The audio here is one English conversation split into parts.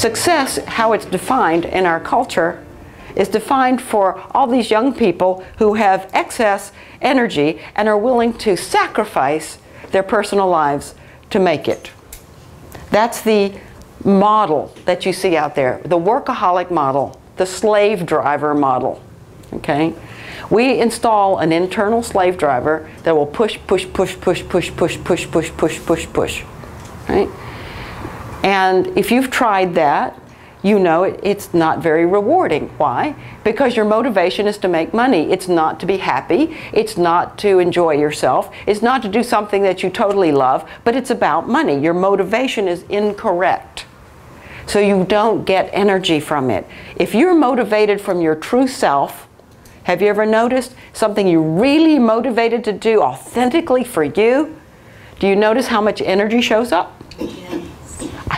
Success, how it's defined in our culture, is defined for all these young people who have excess energy and are willing to sacrifice their personal lives to make it. That's the model that you see out there, the workaholic model, the slave driver model, okay? We install an internal slave driver that will push, push, push, push, push, push, push, push, push, push, push, right? And if you've tried that, you know it's not very rewarding. Why? Because your motivation is to make money. It's not to be happy. It's not to enjoy yourself. It's not to do something that you totally love, but it's about money. Your motivation is incorrect. So you don't get energy from it. If you're motivated from your true self, have you ever noticed something you're really motivated to do authentically for you? Do you notice how much energy shows up? Yes.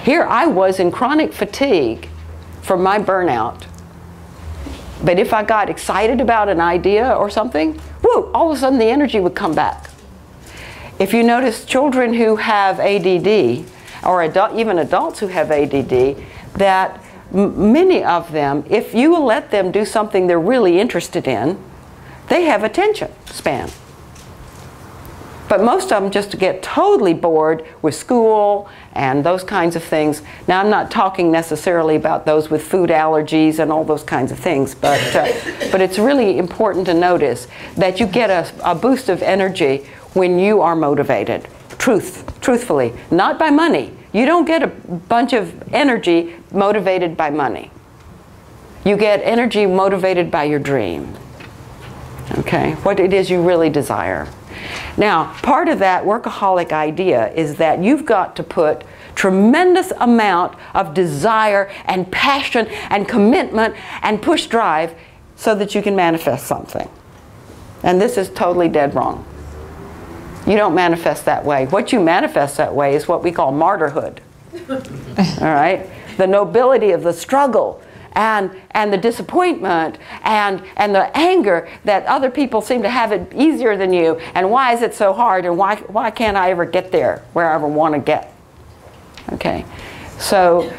Here I was in chronic fatigue from my burnout. But if I got excited about an idea or something, whoo, all of a sudden the energy would come back. If you notice children who have ADD, or even adults who have ADD, that many of them, if you let them do something they're really interested in, they have attention span. But most of them just get totally bored with school and those kinds of things. Now, I'm not talking necessarily about those with food allergies and all those kinds of things, but it's really important to notice that you get a boost of energy when you are motivated, truthfully, not by money. You don't get a bunch of energy motivated by money. You get energy motivated by your dream, okay? What it is you really desire. Now, part of that workaholic idea is that you've got to put tremendous amount of desire and passion and commitment and push drive so that you can manifest something. And this is totally dead wrong. You don't manifest that way. What you manifest that way is what we call martyrhood. All right? The nobility of the struggle and the disappointment and the anger that other people seem to have it easier than you, and why is it so hard, and why can't I ever get there where I ever want to get? Okay, so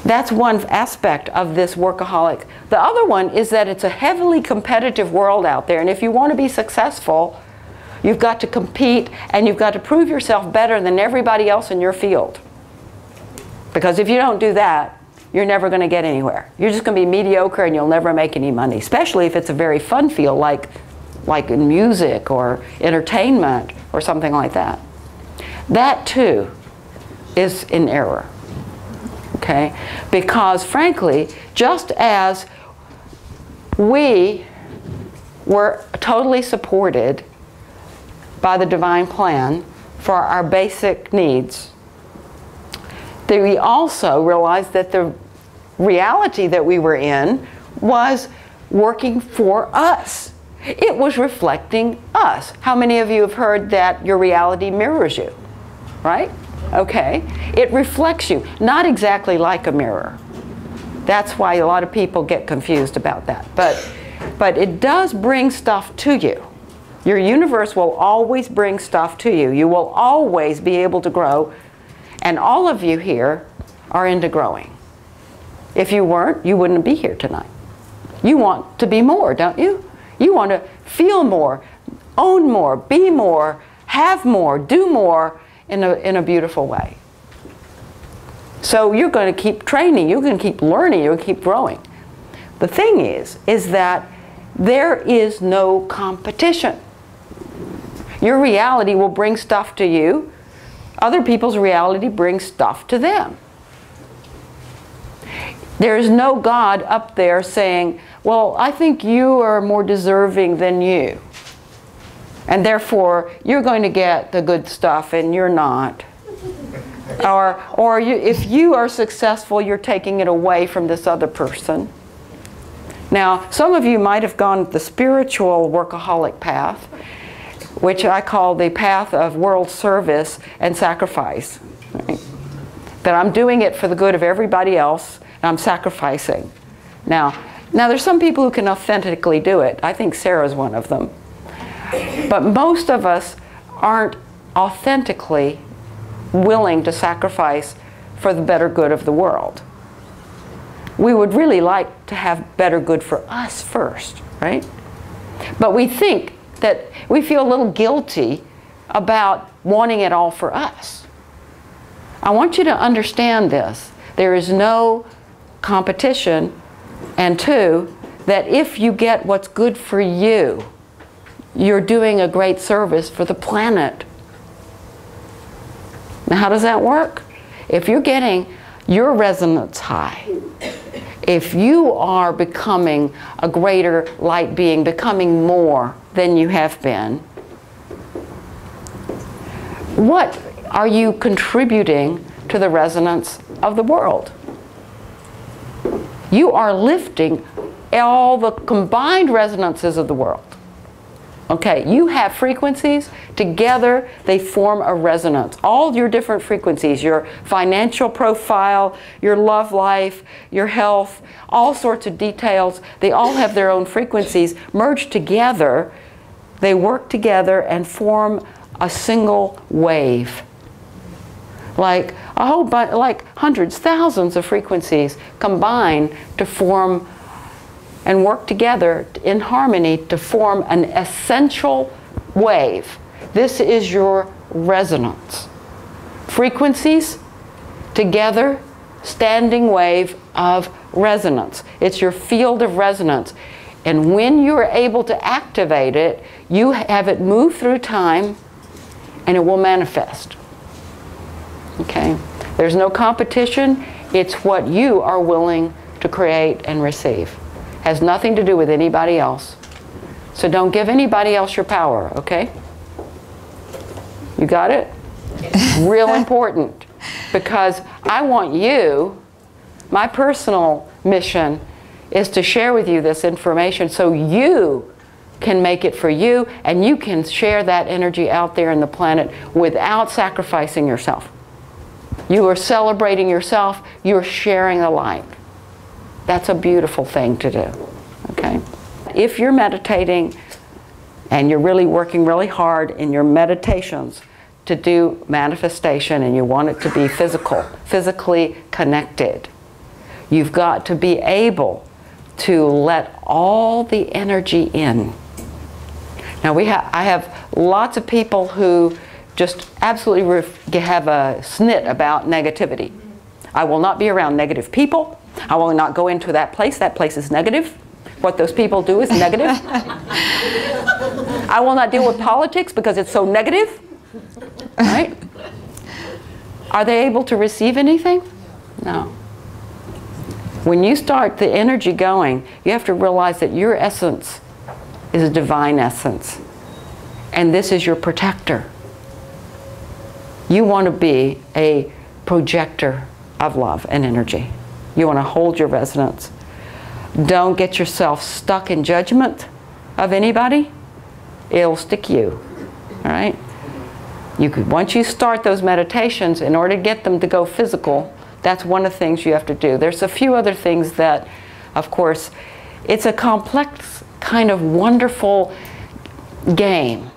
that's one aspect of this workaholic. The other one is that it's a heavily competitive world out there, and if you want to be successful, you've got to compete and you've got to prove yourself better than everybody else in your field. Because if you don't do that, you're never going to get anywhere. You're just going to be mediocre and you'll never make any money, especially if it's a very fun field like in music or entertainment or something like that. That too is in error, okay? Because frankly, just as we were totally supported by the divine plan for our basic needs, we also realized that the reality that we were in was working for us. It was reflecting us. How many of you have heard that your reality mirrors you? Right? Okay. It reflects you. Not exactly like a mirror. That's why a lot of people get confused about that. But it does bring stuff to you. Your universe will always bring stuff to you. You will always be able to grow. And all of you here are into growing. If you weren't, you wouldn't be here tonight. You want to be more, don't you? You want to feel more, own more, be more, have more, do more in a beautiful way. So you're going to keep training, you're going to keep learning, you're going to keep growing. The thing is that there is no competition. Your reality will bring stuff to you. Other people's reality brings stuff to them. There is no God up there saying, well, I think you are more deserving than you, and therefore you're going to get the good stuff and you're not. Or if you are successful, you're taking it away from this other person. Now, some of you might have gone the spiritual workaholic path, which I call the path of world service and sacrifice. Right? That I'm doing it for the good of everybody else, and I'm sacrificing. Now there's some people who can authentically do it. I think Sarah's one of them. But most of us aren't authentically willing to sacrifice for the better good of the world. we would really like to have better good for us first, right? But we think that we feel a little guilty about wanting it all for us. I want you to understand this. There is no competition, and two, that if you get what's good for you, you're doing a great service for the planet. Now, how does that work? If you're getting your resonance high, if you are becoming a greater light being, becoming more than you have been, what are you contributing to the resonance of the world? You are lifting all the combined resonances of the world. Okay, you have frequencies, together they form a resonance. All your different frequencies, your financial profile, your love life, your health, all sorts of details, they all have their own frequencies. Merged together, they work together and form a single wave. Like a whole bunch, like hundreds, thousands of frequencies combine to form and work together in harmony to form an essential wave. This is your resonance. Frequencies together, standing wave of resonance. It's your field of resonance. And when you're able to activate it, you have it move through time and it will manifest. Okay? There's no competition. It's what you are willing to create and receive. Has nothing to do with anybody else. So don't give anybody else your power, okay? You got it? Real important. Because I want you, my personal mission is to share with you this information so you can make it for you and you can share that energy out there in the planet without sacrificing yourself. You are celebrating yourself, you're sharing the light. That's a beautiful thing to do, okay? If you're meditating and you're really working really hard in your meditations to do manifestation and you want it to be physical, physically connected, you've got to be able to let all the energy in. Now I have lots of people who just absolutely have a snit about negativity. I will not be around negative people. I will not go into that place. That place is negative. What those people do is negative. I will not deal with politics because it's so negative. Right? Are they able to receive anything? No. When you start the energy going, you have to realize that your essence is a divine essence. And this is your protector. You want to be a projector of love and energy. You want to hold your resonance. Don't get yourself stuck in judgment of anybody. It'll stick you. All right? Once you start those meditations, in order to get them to go physical, that's one of the things you have to do. There's a few other things that, of course, it's a complex, kind of wonderful game.